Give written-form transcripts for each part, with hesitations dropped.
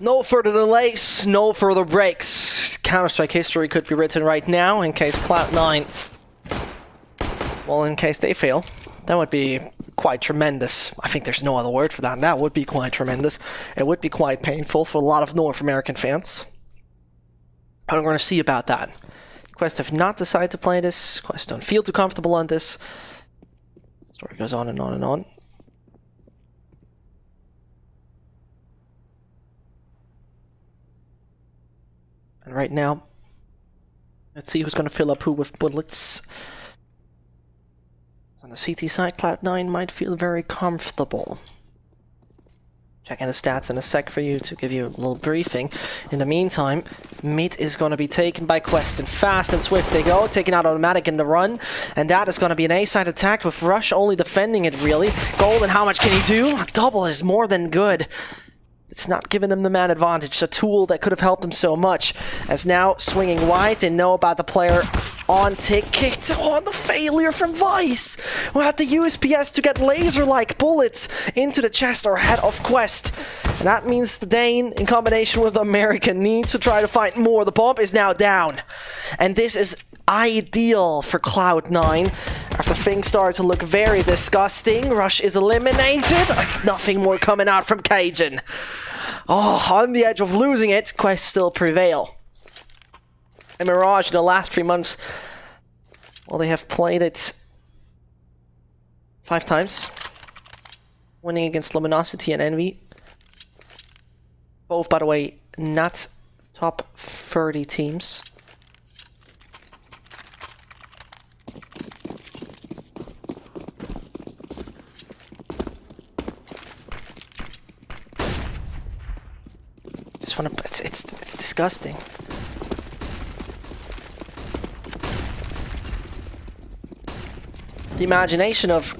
No further delays, no further breaks. Counter-Strike history could be written right now in case Cloud9, well, in case they fail. That would be quite tremendous. I think there's no other word for that. That would be quite tremendous. It would be quite painful for a lot of North American fans. But we're going to see about that. Quest have not decided to play this. Quest don't feel too comfortable on this. Story goes on and on and on. And right now, let's see who's going to fill up who with bullets. On the CT side, Cloud9 might feel very comfortable. Checking the stats in a sec for you to give you a little briefing. In the meantime, mid is going to be taken by Quest, and fast and swift they go, taking out automatic in the run, and that is going to be an A-side attack with Rush only defending it really. Golden, how much can he do? A double is more than good. It's not giving them the man advantage, a tool that could have helped them so much. As now, swinging wide, they know about the player on ticket. Oh, the failure from Vice, who had the USPS to get laser-like bullets into the chest or head of Quest. And that means the Dane, in combination with the American, needs to try to find more. The bomb is now down. And this is ideal for Cloud9. After things start to look very disgusting, Rush is eliminated. Nothing more coming out from Cajun. Oh, on the edge of losing it, Quest still prevail. And Mirage in the last 3 months, well, they have played it 5 times. Winning against Luminosity and Envy. Both, by the way, not top 30 teams. Just wanna, it's disgusting. The imagination of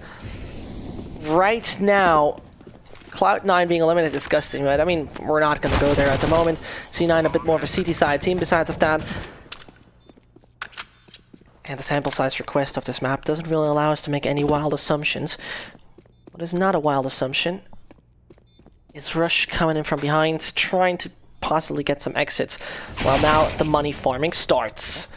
right now, Cloud9 being eliminated is disgusting, right? I mean, we're not going to go there at the moment. C9 a bit more of a CT side team besides of that. And the sample size for Quest of this map doesn't really allow us to make any wild assumptions. What is not a wild assumption is Rush coming in from behind, trying to possibly get some exits, while now the money farming starts.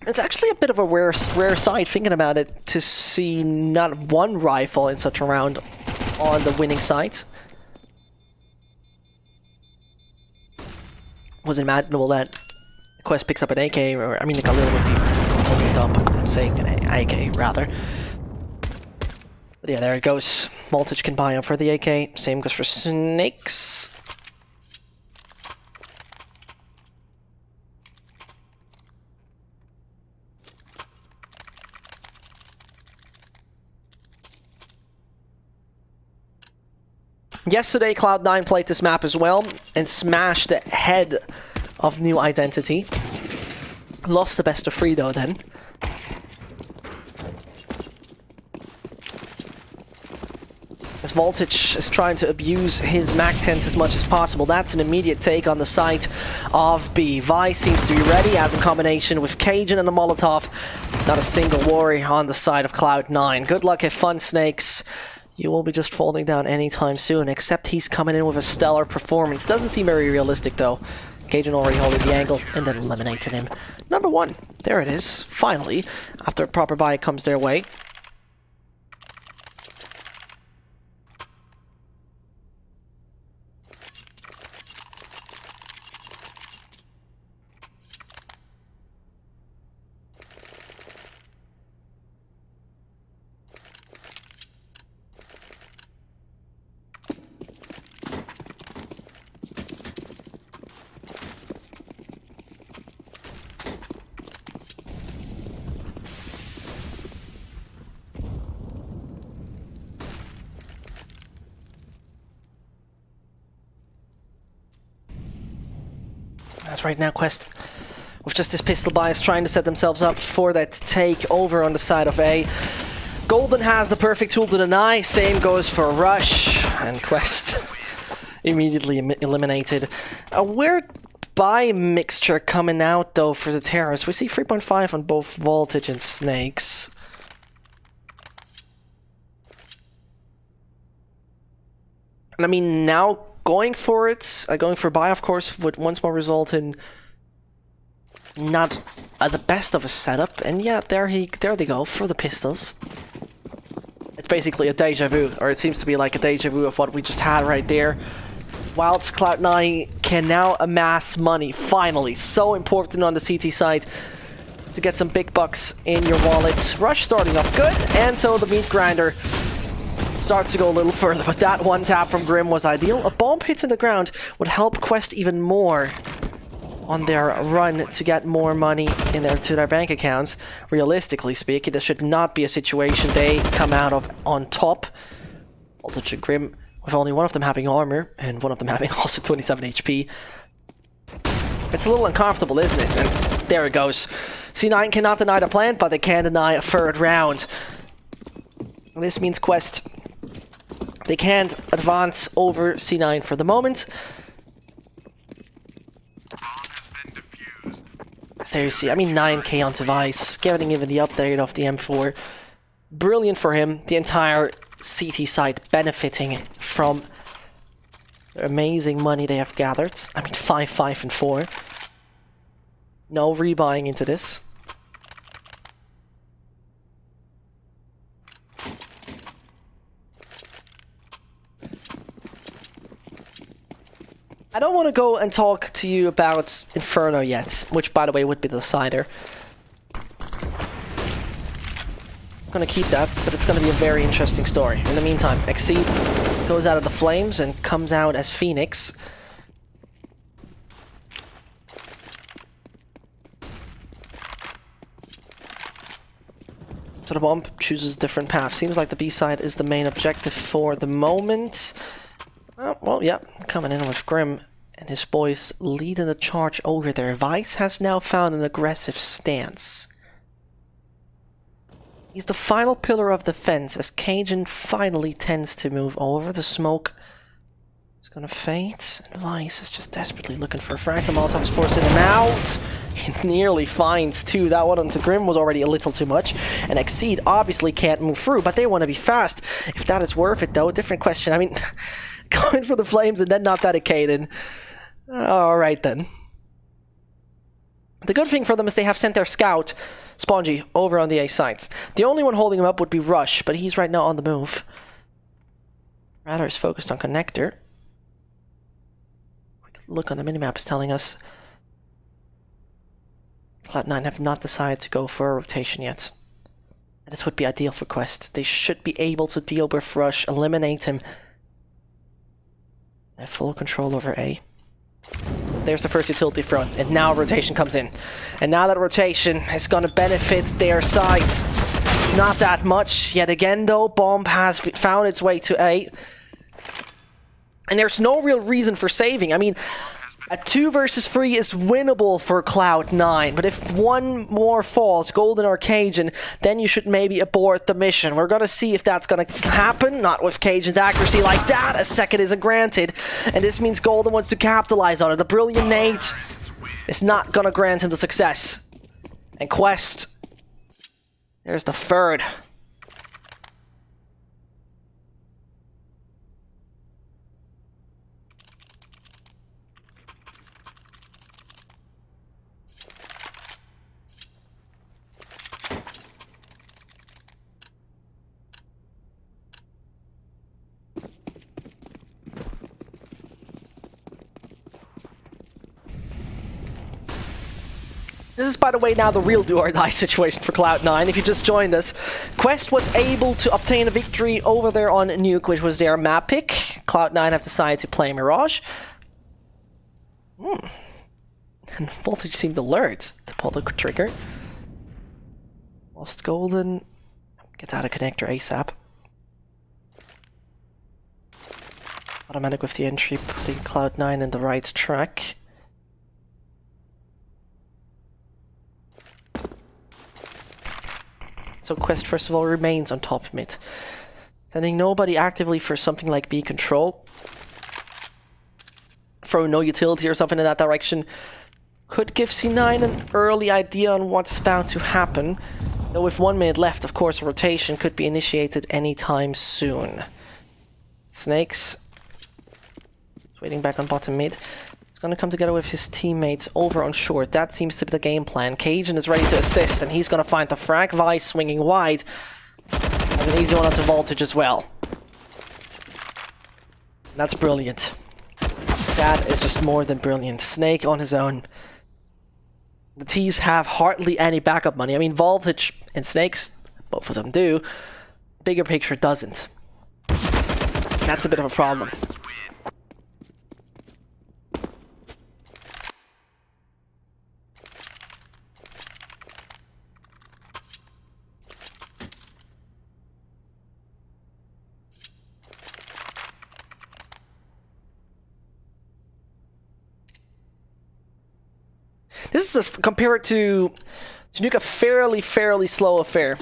It's actually a bit of a rare sight, thinking about it, to see not one rifle in such a round on the winning side. Was it imaginable that Quest picks up an AK, or I mean, the Galil would be totally dumb, but I'm saying an AK rather. But yeah, there it goes. Voltage can buy up for the AK. Same goes for Snakes. Yesterday, Cloud9 played this map as well and smashed the head of New Identity. Lost the best of 3 though then. As Voltage is trying to abuse his MAC-10s as much as possible. That's an immediate take on the site of B. Vice seems to be ready, as in combination with Cajun and the Molotov. Not a single worry on the side of Cloud9. Good luck, have fun, Snakes. You will be just falling down anytime soon, except he's coming in with a stellar performance. Doesn't seem very realistic though. Cajun already holding the angle and then eliminating him. Number 1. There it is. Finally, after a proper buy comes their way. That's right now, Quest, with just this pistol bias, trying to set themselves up for that take over on the side of A. Golden has the perfect tool to deny, same goes for Rush, and Quest immediately eliminated. A weird buy mixture coming out though for the terrorists. We see 3.5 on both Voltage and Snakes. And I mean, now going for it, going for buy, of course, would once more result in not the best of a setup. And yeah, there they go for the pistols. It's basically a deja vu, or it seems to be like a deja vu of what we just had right there. Whilst Cloud9 can now amass money, finally. So important on the CT side to get some big bucks in your wallet. Rush starting off good, and so the meat grinder starts to go a little further, but that one tap from Grim was ideal. A bomb hit in the ground would help Quest even more on their run to get more money to their bank accounts. Realistically speaking, this should not be a situation they come out of on top. Voltage and Grim, with only one of them having armor, and one of them having also 27 HP. It's a little uncomfortable, isn't it? And there it goes. C9 cannot deny the plant, but they can deny a third round. This means Quest, they can't advance over C9 for the moment. Seriously, I mean 9k onto Vice, getting even the update of the M4. Brilliant for him, the entire CT side benefiting from the amazing money they have gathered. I mean 5, 5, and 4. No rebuying into this. I don't want to go and talk to you about Inferno yet, which by the way would be the decider. I'm gonna keep that, but it's gonna be a very interesting story. In the meantime, Exceed goes out of the flames and comes out as Phoenix. So the bomb chooses a different path. Seems like the B side is the main objective for the moment. Well, yeah, coming in with Grim and his boys leading the charge over there. Vice has now found an aggressive stance. He's the final pillar of defense as Cajun finally tends to move over. The smoke is gonna fade. And Vice is just desperately looking for a frag. The Molotov is forcing him out. He nearly finds two. That one onto Grim was already a little too much. And Exceed obviously can't move through, but they want to be fast. If that is worth it, though, different question. I mean, going for the flames and then not dedicated. Alright then. The good thing for them is they have sent their scout, Spongy, over on the A side. The only one holding him up would be Rush, but he's right now on the move. Radar is focused on Connector. Quick look on the minimap is telling us Cloud9 have not decided to go for a rotation yet. And this would be ideal for Quest. They should be able to deal with Rush, eliminate him. They have full control over A. There's the first utility front, and now rotation comes in. And now that rotation is going to benefit their sides. Not that much. Yet again, though, bomb has found its way to A. And there's no real reason for saving. I mean, a 2 versus 3 is winnable for Cloud9, but if one more falls, Golden or Cajun, then you should maybe abort the mission. We're gonna see if that's gonna happen, not with Cajun's accuracy like that. A second isn't granted, and this means Golden wants to capitalize on it. The brilliant Nate is not gonna grant him the success. And Quest, there's the third. This is, by the way, now the real do-or-die situation for Cloud9. If you just joined us, Quest was able to obtain a victory over there on Nuke, which was their map pick. Cloud9 have decided to play Mirage. And Voltage seemed alert to pull the trigger. Lost Golden. Get out of connector ASAP. Automatic with the entry, putting Cloud9 in the right track. So Quest, first of all, remains on top mid. Sending nobody actively for something like B control. Throw no utility or something in that direction. Could give C9 an early idea on what's about to happen. Though with 1 minute left, of course, rotation could be initiated anytime soon. Snakes waiting back on bottom mid. He's gonna come together with his teammates over on short. That seems to be the game plan. Cajun is ready to assist, and he's gonna find the frag. Vice swinging wide. Has an easy one onto Voltage as well. That's brilliant. That is just more than brilliant. Snake on his own. The T's have hardly any backup money. I mean, Voltage and Snakes, both of them do. Bigger picture doesn't. That's a bit of a problem. This is, compared to Nuke, a fairly slow affair.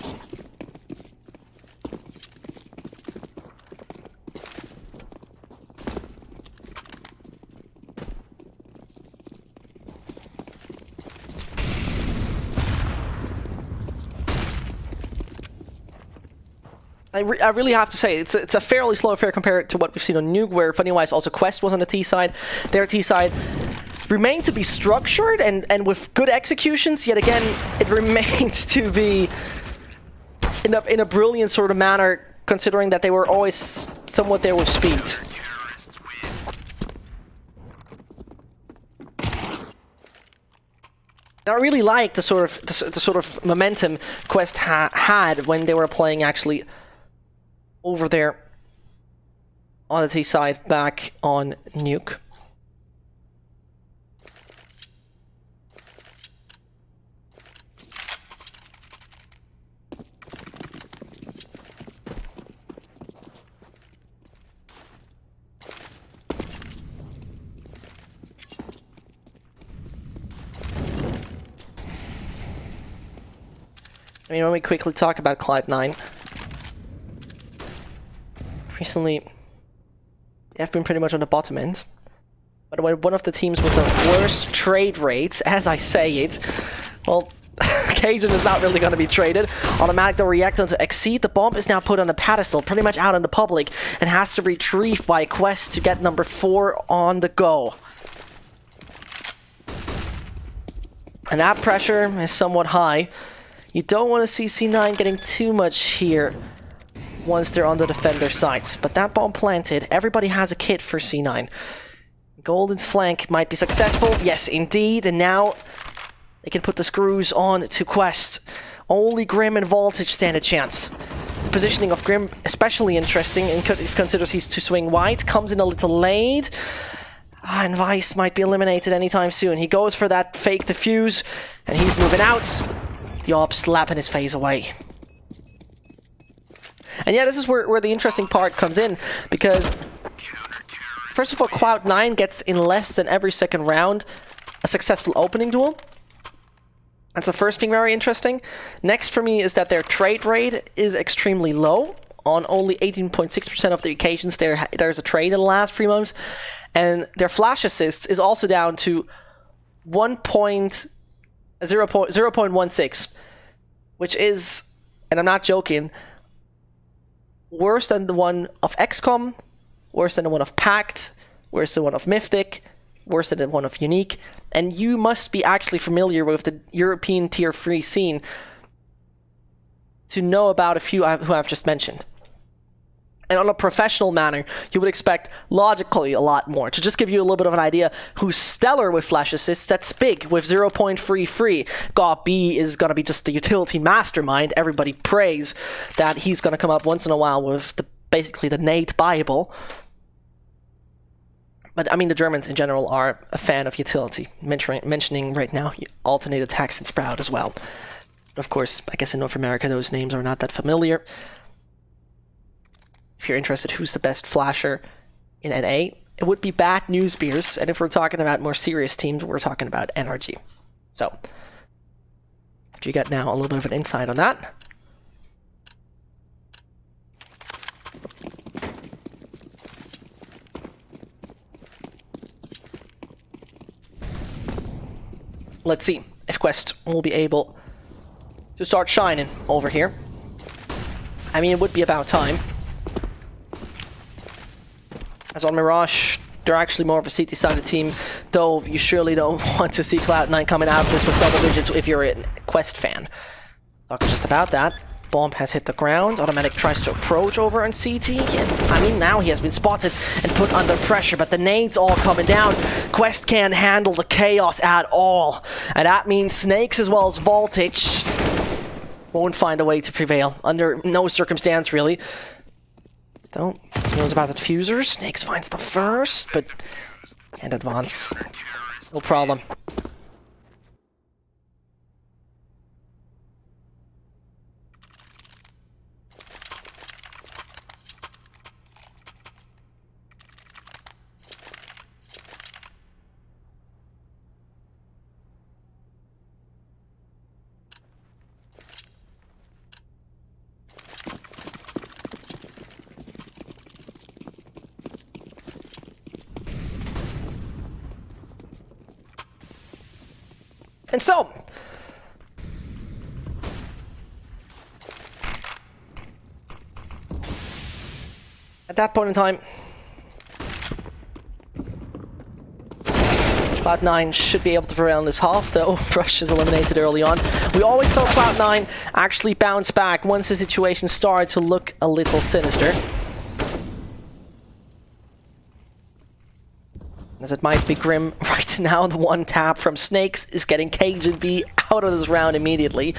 I really have to say, it's a fairly slow affair compared to what we've seen on Nuke, where funny-wise also Quest was on the T side. Their T side remained to be structured and with good executions, yet again, it remains to be in a brilliant sort of manner, considering that they were always somewhat there with speed. Now, I really like the sort of momentum Quest had when they were playing actually over there on the T side back on Nuke. I mean, when we quickly talk about Cloud9, recently they have been pretty much on the bottom end. But when one of the teams with the worst trade rates, as I say it, well, Cajun is not really going to be traded. Automatic the reactant to exceed. The bomb is now put on a pedestal, pretty much out in the public, and has to be retrieved by Quest to get number 4 on the go. And that pressure is somewhat high. You don't want to see C9 getting too much here once they're on the defender sides. But that bomb planted, everybody has a kit for C9. Golden's flank might be successful. Yes, indeed. And now they can put the screws on to Quest. Only Grim and Voltage stand a chance. The positioning of Grim especially interesting, and considers he's to swing wide. Comes in a little late. And Vice might be eliminated anytime soon. He goes for that fake defuse, and he's moving out. The op slapping his face away. And yeah, this is where the interesting part comes in, because first of all, Cloud9 gets in less than every second round a successful opening duel. That's the first thing very interesting. Next for me is that their trade rate is extremely low. On only 18.6% of the occasions there's a trade in the last 3 months. And their flash assists is also down to 0.16, which is, and I'm not joking, worse than the one of XCOM, worse than the one of Pact, worse than the one of Mythic, worse than the one of Unique. And you must be actually familiar with the European Tier 3 scene to know about a few who I've just mentioned. And on a professional manner, you would expect logically a lot more. To just give you a little bit of an idea, who's stellar with flash assists, that's Big with 0.33. God, B is going to be just the utility mastermind. Everybody prays that he's going to come up once in a while with basically the Nate Bible. But I mean, the Germans in general are a fan of utility. Mentioning right now, alternate attacks and Sprout as well. Of course, I guess in North America, those names are not that familiar. If you're interested, who's the best flasher in NA? It would be Bad News Beers, and if we're talking about more serious teams, we're talking about NRG. So, you got now a little bit of an insight on that. Let's see if Quest will be able to start shining over here. I mean, it would be about time. As on Mirage, they're actually more of a CT-sided team, though you surely don't want to see Cloud9 coming out of this with double digits if you're a Quest fan. Talking just about that. Bomb has hit the ground. Automatic tries to approach over on CT. I mean, now he has been spotted and put under pressure, but the nades all coming down. Quest can't handle the chaos at all. And that means Snakes as well as Voltage won't find a way to prevail under no circumstance, really. Still, he knows about the diffusers. Snakes finds the first, but can't advance. No problem. And so, at that point in time, Cloud9 should be able to prevail in this half, though Rush is eliminated early on. We always saw Cloud9 actually bounce back once the situation started to look a little sinister. As it might be grim right now, the one tap from Snakes is getting Cajun B out of this round immediately.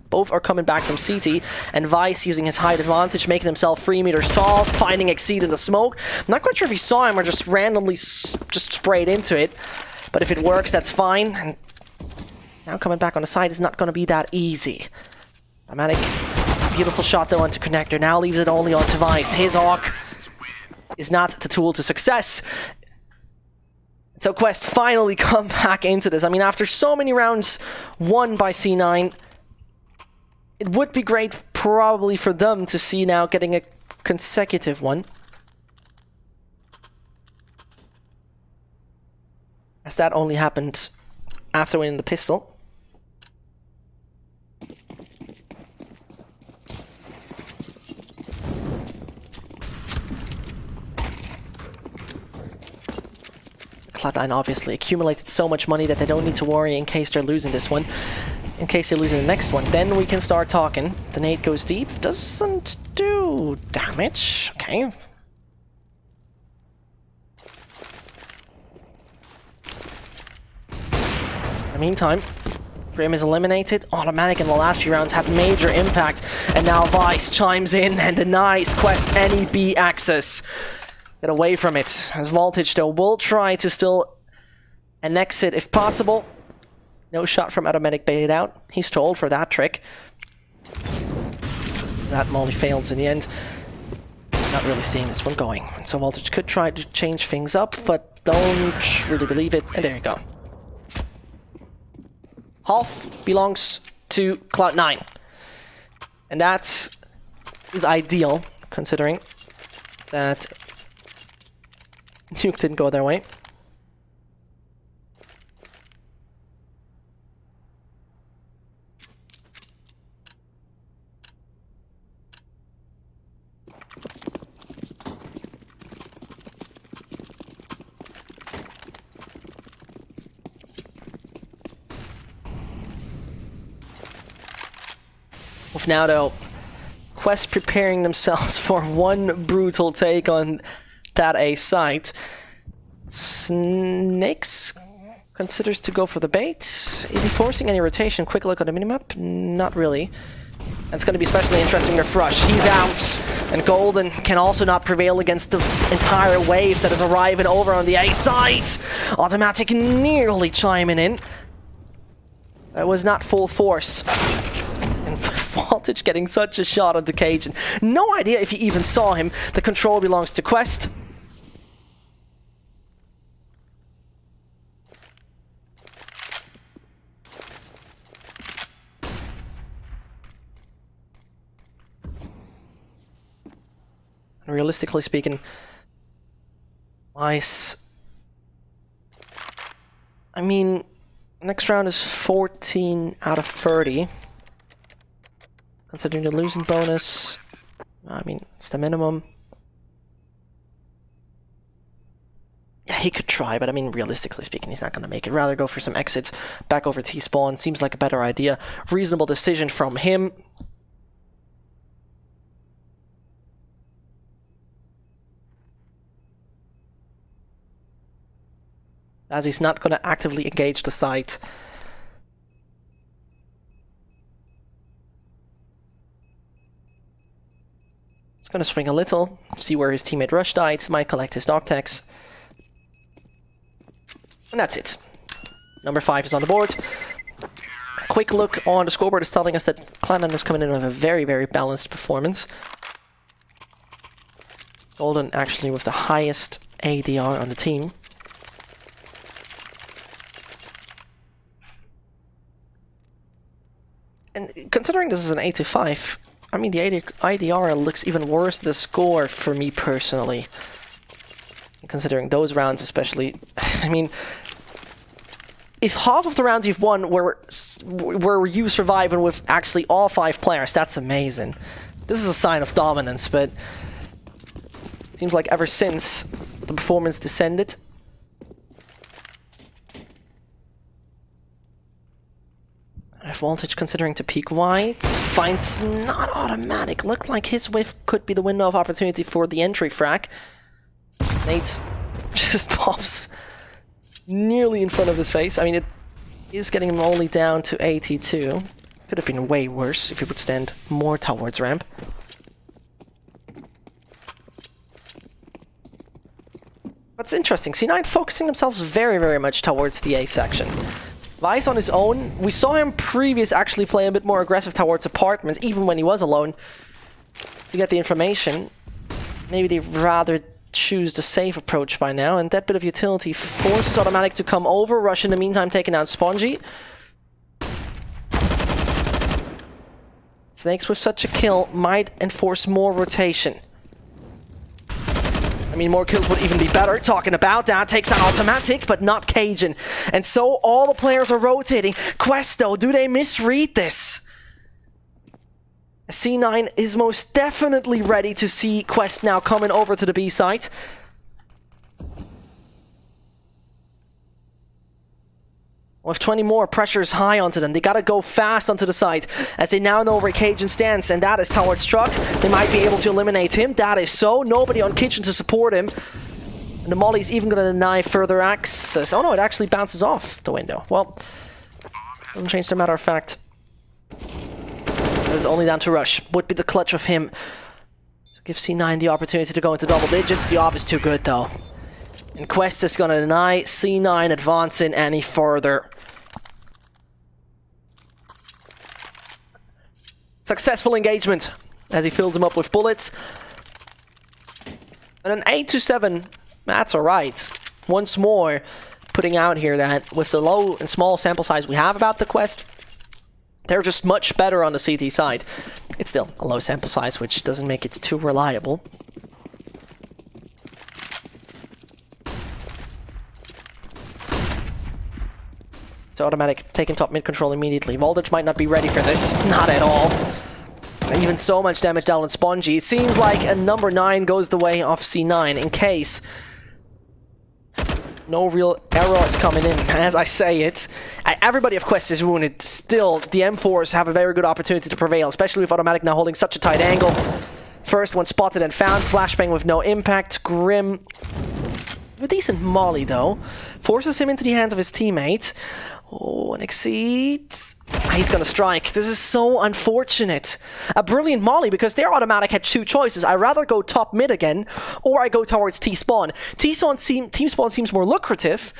Both are coming back from CT, and Vice using his height advantage, making himself 3 meters tall, finding Exceed in the smoke. I'm not quite sure if he saw him or just randomly just sprayed into it, but if it works, that's fine. And now coming back on the side is not going to be that easy. Automatic, beautiful shot though onto Connector, now leaves it only onto Vice. His Arc is not the tool to success. So Quest finally come back into this. I mean, after so many rounds won by C9, it would be great probably for them to see now getting a consecutive one. As that only happened after winning the pistol. Cloud9 obviously accumulated so much money that they don't need to worry in case they're losing this one. In case they're losing the next one, then we can start talking. The nade goes deep, doesn't do damage. Okay. In the meantime, Grim is eliminated. Automatic in the last few rounds had major impact, and now Vice chimes in and denies Quest any B access. Get away from it. As Voltage though will try to still annex it if possible. No shot from Automatic baited out. He's told for that trick. That molly fails in the end. Not really seeing this one going. So Voltage could try to change things up, but don't really believe it. And there you go. Half belongs to Cloud9. And that is ideal, considering that Nuke didn't go their way. With now though, Quest preparing themselves for one brutal take on that A site. Snakes considers to go for the bait. Is he forcing any rotation? Quick look at the minimap. Not really. And it's going to be especially interesting if Rush. He's out, and Golden can also not prevail against the entire wave that is arriving over on the A site. Automatic nearly chiming in. That was not full force. And Voltage getting such a shot on the Cajun. No idea if he even saw him. The control belongs to Quest. Realistically speaking, Ice. I mean, next round is 14 out of 30. Considering the losing bonus, I mean, it's the minimum. Yeah, he could try, but I mean, realistically speaking, he's not going to make it. Rather go for some exits back over T-spawn. Seems like a better idea. Reasonable decision from him. As he's not going to actively engage the site. He's going to swing a little, see where his teammate Rush died, might collect his Noctex. And that's it. Number 5 is on the board. A quick look on the scoreboard is telling us that Cloud9 is coming in with a very, very balanced performance. Golden actually with the highest ADR on the team. And considering this is an 8-5, I mean, the IDR looks even worse than the score for me personally. Considering those rounds especially. I mean, if half of the rounds you've won were you surviving with actually all 5 players, that's amazing. This is a sign of dominance, but it seems like ever since the performance descended, advantage considering to peek wide. Finds not automatic. Looked like his whiff could be the window of opportunity for the entry frag. Nate just pops nearly in front of his face. I mean, it is getting him only down to 82. Could have been way worse if he would stand more towards ramp. What's interesting, C9 focusing themselves very, very much towards the A section. Vice on his own, we saw him actually play a bit more aggressive towards apartments, even when he was alone, to get the information. Maybe they'd rather choose the safe approach by now, and that bit of utility forces Automatic to come over. Rush in the meantime taking down Spongy. Snakes with such a kill might enforce more rotation. I mean, more kills would even be better. Talking about that, takes out Automatic, but not Cajun. And so all the players are rotating. Questo, do they misread this? C9 is most definitely ready to see Quest now coming over to the B site. With 20 more, pressure is high onto them. They gotta go fast onto the site, as they now know where Cajun stands, and that is towards Truck. They might be able to eliminate him. That is so. Nobody on Kitchen to support him. And the Molly's even gonna deny further access. Oh no, it actually bounces off the window. Well, doesn't change the matter of fact. It's only down to Rush. Would be the clutch of him to give C9 the opportunity to go into double digits. The off is too good though. And Quest is gonna deny C9 advancing any further. Successful engagement as he fills him up with bullets. And an 8-7, that's alright. Once more, putting out here that with the low and small sample size we have about the Quest, they're just much better on the CT side. It's still a low sample size, which doesn't make it too reliable. So Automatic taking top mid control immediately. Voltage might not be ready for this. Not at all. Even so much damage down on Spongy. It seems like a number 9 goes the way of C9 in case no real error is coming in. As I say it, everybody of Quest is wounded. Still, the M4s have a very good opportunity to prevail, especially with Automatic now holding such a tight angle. First one spotted and found. Flashbang with no impact. Grim, a decent molly though, forces him into the hands of his teammate. Oh, and exceeds. He's gonna strike. This is so unfortunate. A brilliant molly, because their Automatic had 2 choices. I rather go top mid again, or I go towards T-spawn. T-spawn seems more lucrative.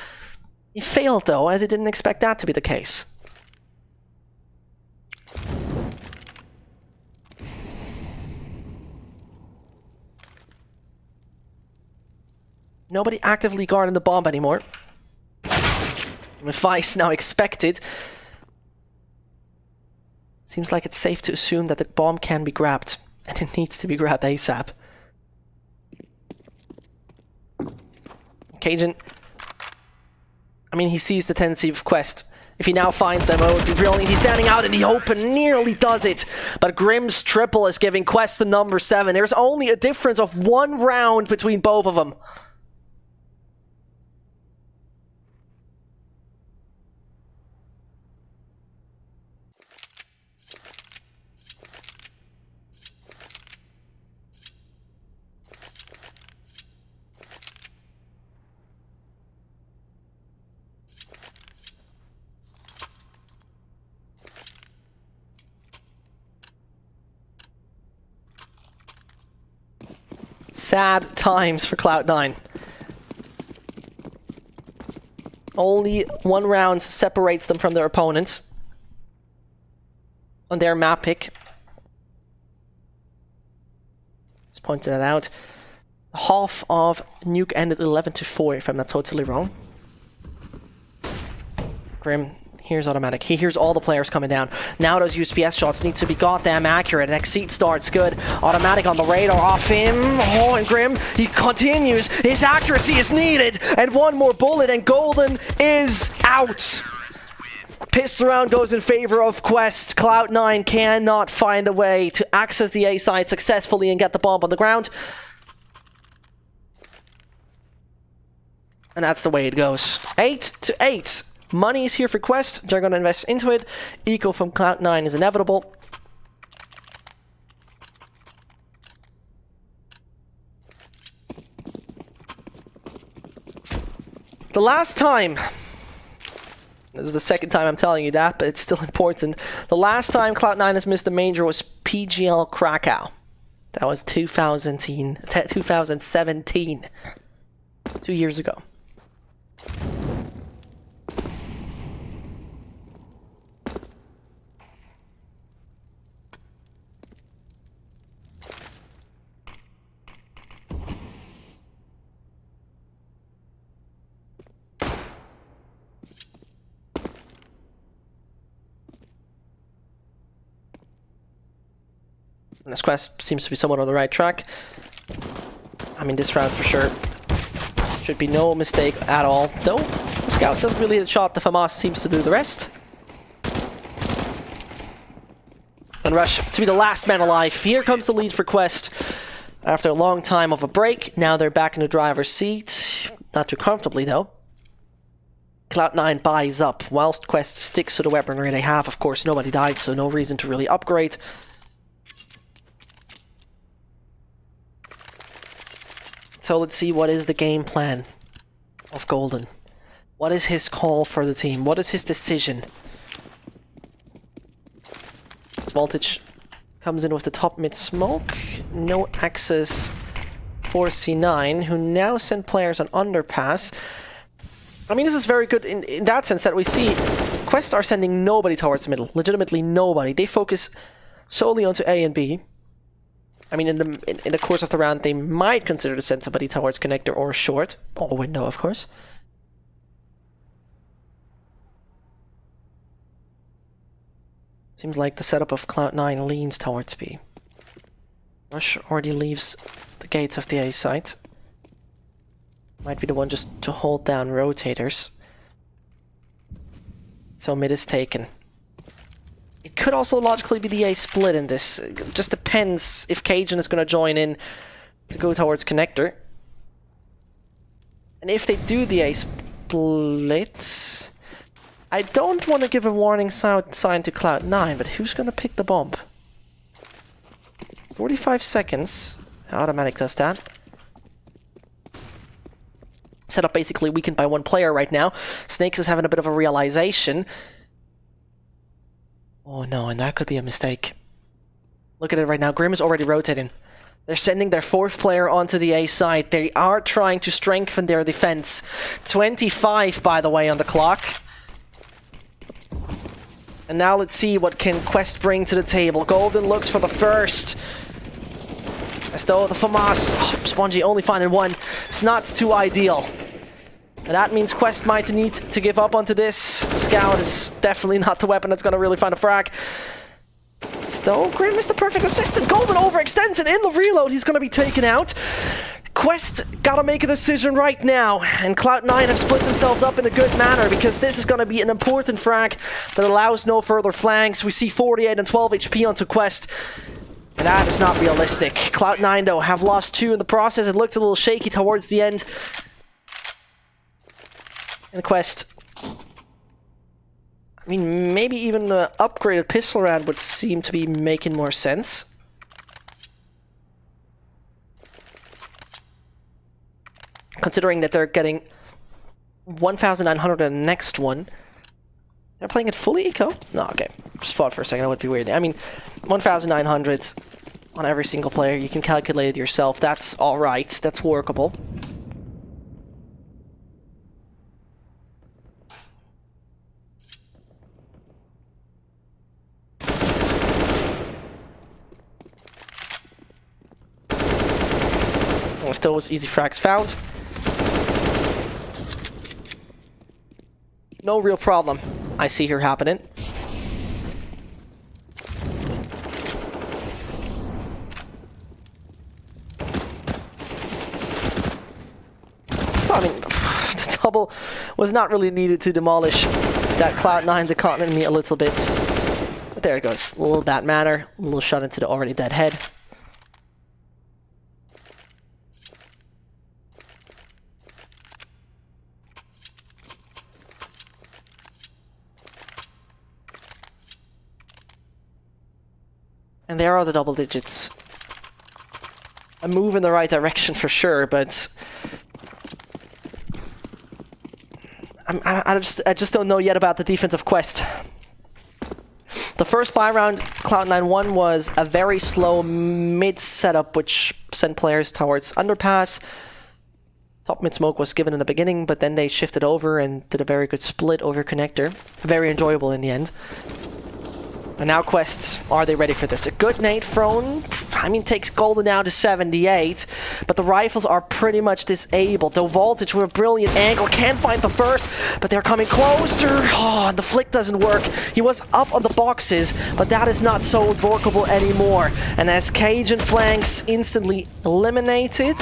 He failed though, as he didn't expect that to be the case. Nobody actively guarding the bomb anymore. With Vice now expected, seems like it's safe to assume that the bomb can be grabbed, and it needs to be grabbed ASAP. Cajun, I mean, he sees the tendency of Quest. If he now finds them, it would be brilliant. He's standing out in the open, nearly does it. But Grim's triple is giving Quest the number 7. There's only a difference of 1 round between both of them. Sad times for Cloud9. Only 1 round separates them from their opponents on their map pick. Just pointing that out. Half of Nuke ended 11-4, if I'm not totally wrong. Grim here's automatic. He hears all the players coming down. Now those USPS shots need to be goddamn accurate. Exceed starts good. Automatic on the radar off him. Oh, and Grim, he continues. His accuracy is needed. And one more bullet and Golden is out. Pistol round goes in favor of Quest. Cloud9 cannot find a way to access the A side successfully and get the bomb on the ground. And that's the way it goes. 8-8. Money is here for Quest. They're going to invest into it. Eco from Cloud9 is inevitable. The last time, this is the second time I'm telling you that, but it's still important. The last time Cloud9 has missed a major was PGL Krakow. That was 2017. 2 years ago. And this quest seems to be somewhat on the right track. I mean, this round for sure should be no mistake at all. Though the scout doesn't really hit a shot, the FAMAS seems to do the rest. And Rush to be the last man alive. Here comes the lead for Quest. After a long time of a break, now they're back in the driver's seat. Not too comfortably though. Cloud9 buys up, whilst Quest sticks to the weaponry they have. Of course, nobody died, so no reason to really upgrade. So let's see, what is the game plan of Golden? What is his call for the team? What is his decision? This Voltage comes in with the top mid smoke. No access for C9, who now send players on underpass. I mean, this is very good in that sense that we see Quest are sending nobody towards middle. Legitimately nobody. They focus solely onto A and B. I mean, in the course of the round, they might consider to send somebody towards connector or short. Or window, of course. Seems like the setup of Cloud9 leans towards B. Rush already leaves the gates of the A site. Might be the one just to hold down rotators. So mid is taken. It could also logically be the A split in this. It just depends if Cajun is going to join in to go towards connector. And if they do the A split, I don't want to give a warning sign to Cloud9, but who's going to pick the bomb? 45 seconds. Automatic does that. Setup basically weakened by one player right now. Snakes is having a bit of a realization. Oh no, and that could be a mistake. Look at it right now. Grim is already rotating. They're sending their fourth player onto the A side. They are trying to strengthen their defense. 25, by the way, on the clock. And now let's see what can Quest bring to the table. Golden looks for the first. As though the FAMAS, Spongy only finding one. It's not too ideal. And that means Quest might need to give up onto this. The Scout is definitely not the weapon that's going to really find a frag. Still, Grim is the perfect assistant. Golden overextends, and in the reload, he's going to be taken out. Quest got to make a decision right now. And Cloud9 have split themselves up in a good manner, because this is going to be an important frag that allows no further flanks. We see 48 and 12 HP onto Quest. And that is not realistic. Cloud9, though, have lost 2 in the process. It looked a little shaky towards the end. And Quest, I mean, maybe even the upgraded pistol round would seem to be making more sense. Considering that they're getting 1,900 in the next one. They're playing it fully eco? No, okay. Just thought for a second, that would be weird. I mean, 1,900 on every single player. You can calculate it yourself. That's alright. That's workable. With those easy frags found. No real problem I see here happening. I mean, the double was not really needed to demolish that Cloud9 dichotomy a little bit. But there it goes. A little bad manner. A little shot into the already dead head. And there are the double digits. A move in the right direction for sure, but I just don't know yet about the defensive quest. The first buy round Cloud9 won was a very slow mid setup, which sent players towards underpass. Top mid smoke was given in the beginning, but then they shifted over and did a very good split over connector. Very enjoyable in the end. And now quests, are they ready for this? A good nade thrown, I mean, takes Golden down to 78, but the rifles are pretty much disabled. The voltage with a brilliant angle can't find the first, but they're coming closer. Oh, and the flick doesn't work. He was up on the boxes, but that is not so workable anymore. And as Cajun flanks instantly eliminated,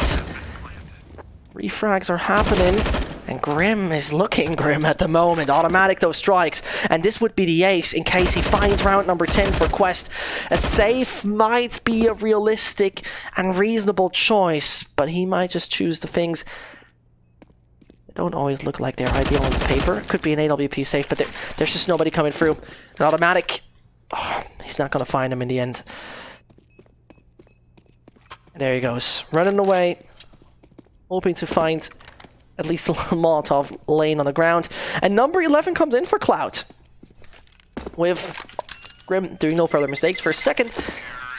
refrags are happening. And Grim is looking grim at the moment. Automatic those strikes. And this would be the ace in case he finds round number 10 for Quest. A safe might be a realistic and reasonable choice, but he might just choose the things that don't always look like they're ideal on paper. Could be an AWP safe, but there's just nobody coming through. An automatic, oh, he's not going to find him in the end. There he goes. Running away. Hoping to find at least a little Molotov laying on the ground. And number 11 comes in for Cloud. With Grim doing no further mistakes. For a second,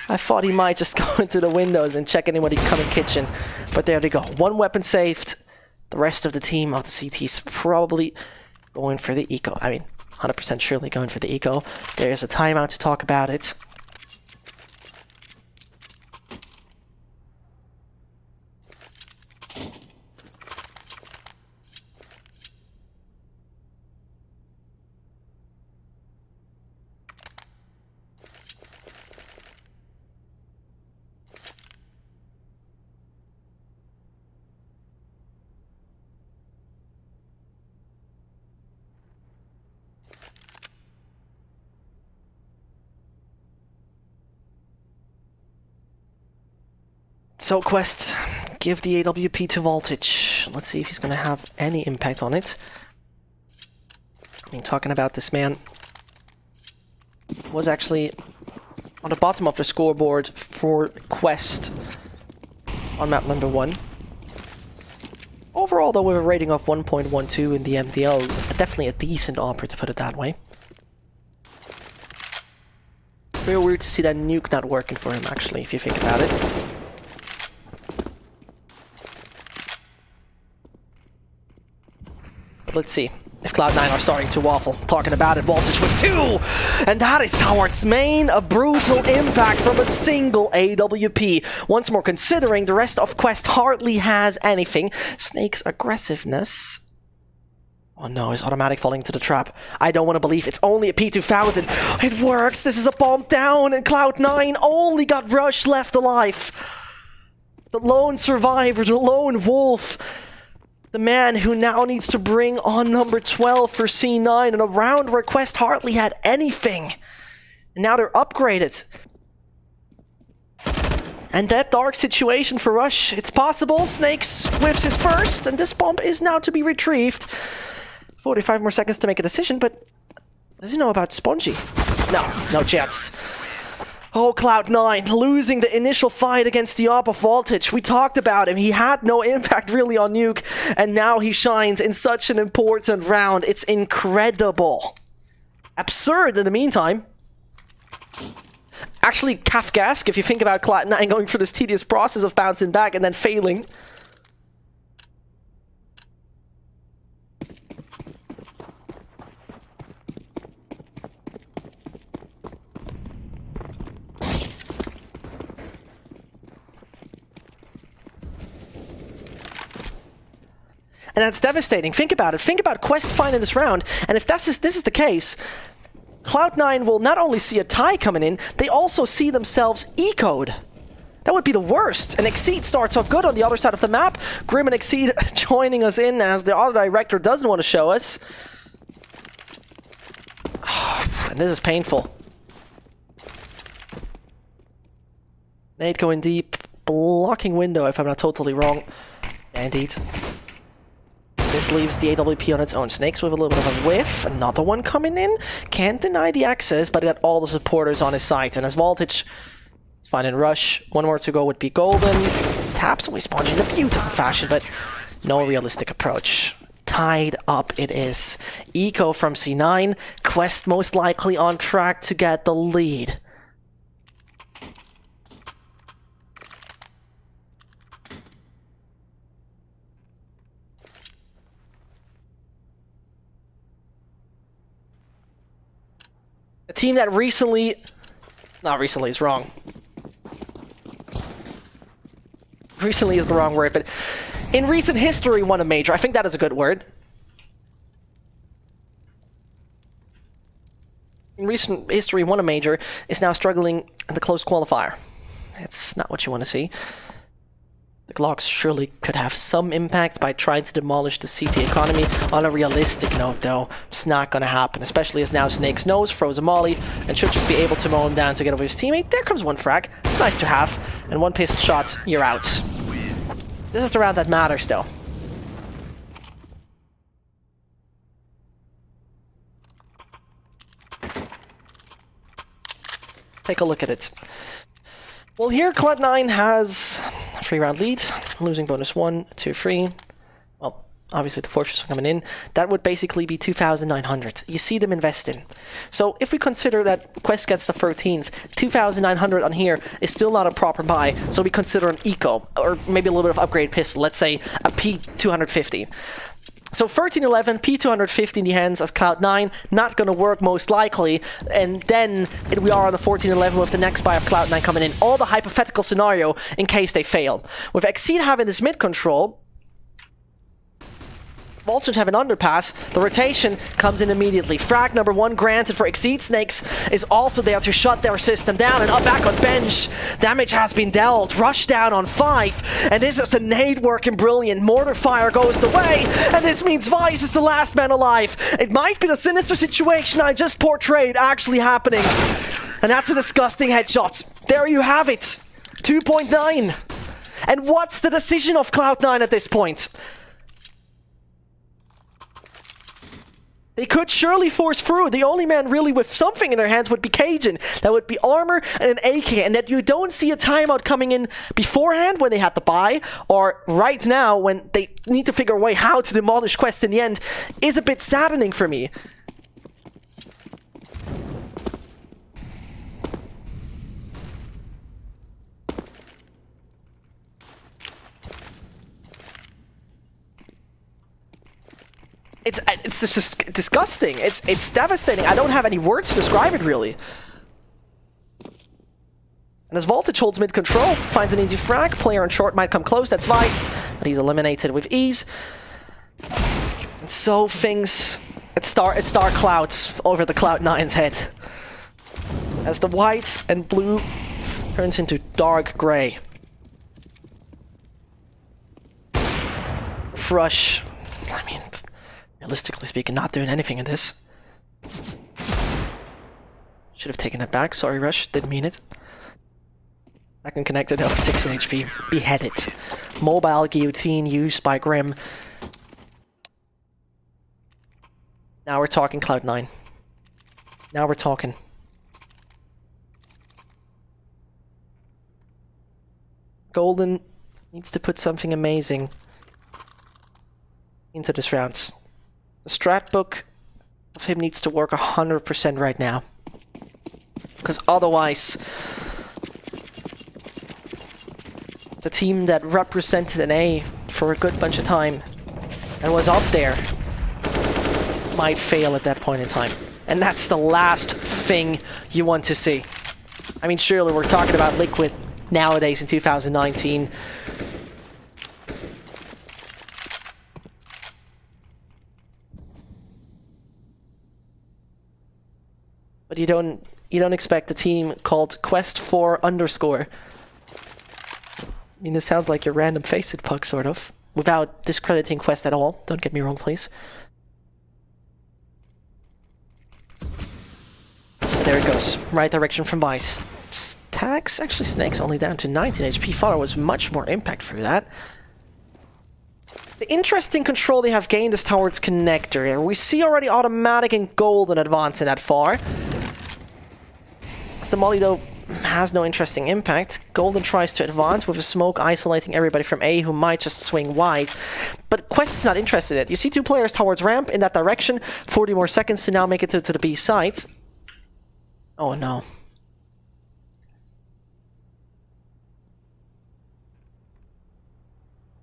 I thought he might just go into the windows and check anybody coming kitchen. But there they go. One weapon saved. The rest of the team of the CT's probably going for the eco. I mean, 100% surely going for the eco. There's a timeout to talk about it. So Quest, give the AWP to Voltage. Let's see if he's going to have any impact on it. I mean, talking about this man was actually on the bottom of the scoreboard for Quest on map number 1. Overall, though, with a rating of 1.12 in the MDL, definitely a decent offer, to put it that way. Real weird to see that nuke not working for him, actually, if you think about it. Let's see if Cloud9 are starting to waffle. Talking about it, Voltage with 2! And that is towards main. A brutal impact from a single AWP. Once more, considering the rest of Quest hardly has anything. Snake's aggressiveness. Oh no, his automatic falling into the trap. I don't want to believe it's only a P2000. It works! This is a bomb down, and Cloud9 only got Rush left alive. The lone survivor, the lone wolf. The man who now needs to bring on number 12 for C9 in a round where Quest hardly had anything. And now they're upgraded. And that dark situation for Rush, it's possible. Snakes whiffs his first, and this bomb is now to be retrieved. 45 more seconds to make a decision, but does he know about Spongy? No chance. Oh, Cloud9, losing the initial fight against the AWP of Voltage. We talked about him. He had no impact really on Nuke, and now he shines in such an important round. It's incredible. Absurd in the meantime. actually Kafkaesque if you think about Cloud9 going through this tedious process of bouncing back and then failing. And that's devastating. Think about it. Think about Quest finding this round. And if this is the case, Cloud9 will not only see a tie coming in, they also see themselves ecoed. That would be the worst. And Exceed starts off good on the other side of the map. Grim and Exceed joining us in as the other director doesn't want to show us. And this is painful. Nade going deep. Blocking window if I'm not totally wrong. Yeah, indeed. This leaves the AWP on its own. Snakes with a little bit of a whiff. Another one coming in. Can't deny the access, but he got all the supporters on his side. And as Voltage is finding Rush, one more to go would be Golden. Taps away Sponge in a beautiful fashion, but no realistic approach. Tied up it is. Eco from C9. Quest most likely on track to get the lead. A team that recently... Not recently is wrong. Recently is the wrong word, but in recent history won a major. I think that is a good word. In recent history won a major, is now struggling in the close qualifier. It's not what you want to see. The Glocks surely could have some impact by trying to demolish the CT economy. On a realistic note, though, it's not going to happen, especially as now Snakes knows, throws a molly, and should just be able to mow him down to get over his teammate. There comes one frag. It's nice to have. And one pistol shot, you're out. This is the round that matters, though. Take a look at it. Well, here Cloud9 has a 3-round lead, losing bonus 1, 2, 3. Well, obviously the Fortress coming in. That would basically be 2,900. You see them investing. So if we consider that Quest gets the 13th, 2,900 on here is still not a proper buy. So we consider an eco, or maybe a little bit of upgrade pistol. Let's say a P250. So 1311, P250 in the hands of Cloud9, not going to work most likely, and then we are on the 1411 with the next buy of Cloud9 coming in. All the hypothetical scenario in case they fail. With Exceed having this mid control, Voltage have an underpass, the rotation comes in immediately. Frag number 1 granted for Exceed. Snakes is also there to shut their system down, and up back on bench. Damage has been dealt. Rush down on 5, and this is the nade working brilliant. Mortar fire goes the way, and this means Vice is the last man alive. It might be the sinister situation I just portrayed actually happening, and that's a disgusting headshot. There you have it. 2.9. And what's the decision of Cloud9 at this point? They could surely force through. The only man really with something in their hands would be Cajun. That would be armor and an AK. And that you don't see a timeout coming in beforehand when they had the buy, or right now when they need to figure a way how to demolish Quest in the end, is a bit saddening for me. It's just disgusting. It's devastating. I don't have any words to describe it, really. And as Voltage holds mid-control, finds an easy frag. Player on short might come close. That's Vice, but he's eliminated with ease. And so things... It's dark clouds over the Cloud9's head. As the white and blue turns into dark gray. Rush. I mean... Realistically speaking, not doing anything in this. Should have taken it back. Sorry, Rush. Didn't mean it. Back and connected. Oh, 16 HP. Beheaded. Mobile guillotine used by Grim. Now we're talking Cloud9. Now we're talking. Golden needs to put something amazing into this round. The strat book of him needs to work 100% right now. Because otherwise, the team that represented an A for a good bunch of time and was up there might fail at that point in time. And that's the last thing you want to see. I mean, surely we're talking about Liquid nowadays in 2019. But you don't expect a team called Quest4_. I mean, this sounds like your random Faceit pug, sort of. Without discrediting Quest at all. Don't get me wrong, please. There it goes. Right direction from Vice. Stacks? Actually, Snake's only down to 19 HP. Thought it was much more impact through that. The interesting control they have gained is towards Connector here. We see already Automatic and Golden advancing that far. As the Molly, though, has no interesting impact. Golden tries to advance with a smoke isolating everybody from A who might just swing wide. But Quest is not interested in it. You see two players towards ramp in that direction. 40 more seconds to now make it to the B site. Oh no.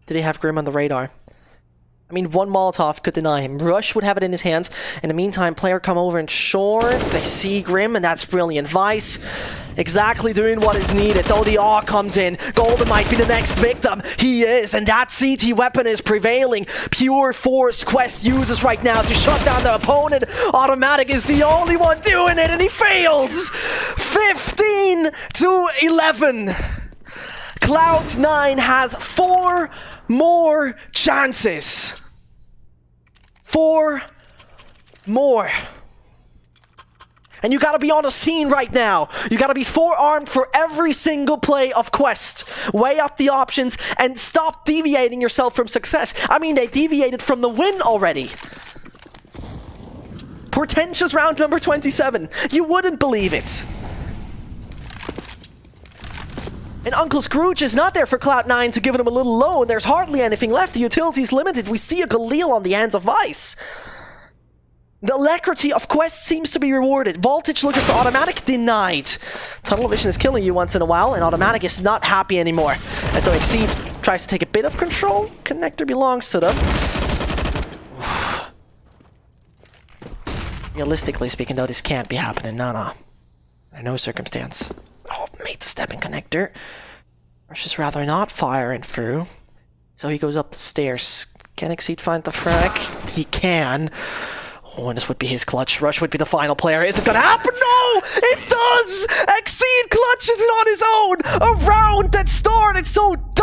Did he have Grim on the radar? I mean, one Molotov could deny him. Rush would have it in his hands. In the meantime, player come over and short. They see Grim, and that's brilliant. Vice exactly doing what is needed. Though the awe comes in, Golden might be the next victim. He is, and that CT weapon is prevailing. Pure force Quest uses right now to shut down the opponent. Automatic is the only one doing it, and he fails. 15 to 11. Cloud9 has 4 more chances. 4 more. And you gotta be on the scene right now. You gotta be forearmed for every single play of Quest. Weigh up the options and stop deviating yourself from success. I mean, they deviated from the win already. Portentous round number 27. You wouldn't believe it. And Uncle Scrooge is not there for Cloud9 to give him a little loan. There's hardly anything left. The utility's limited. We see a Galil on the hands of Vice. The alacrity of Quest seems to be rewarded. Voltage looking for Automatic, denied. Tunnel Vision is killing you once in a while, and Automatic is not happy anymore. As though Exceed tries to take a bit of control. Connector belongs to them. Realistically speaking, though, this can't be happening. No. Under no circumstance. Oh, made the step in Connector. Rush is rather not firing through. So he goes up the stairs. Can Exceed find the frag? He can. Oh, and this would be his clutch. Rush would be the final player. Is it gonna happen? No! It does! Exceed clutches it on his own! A round that started so dark!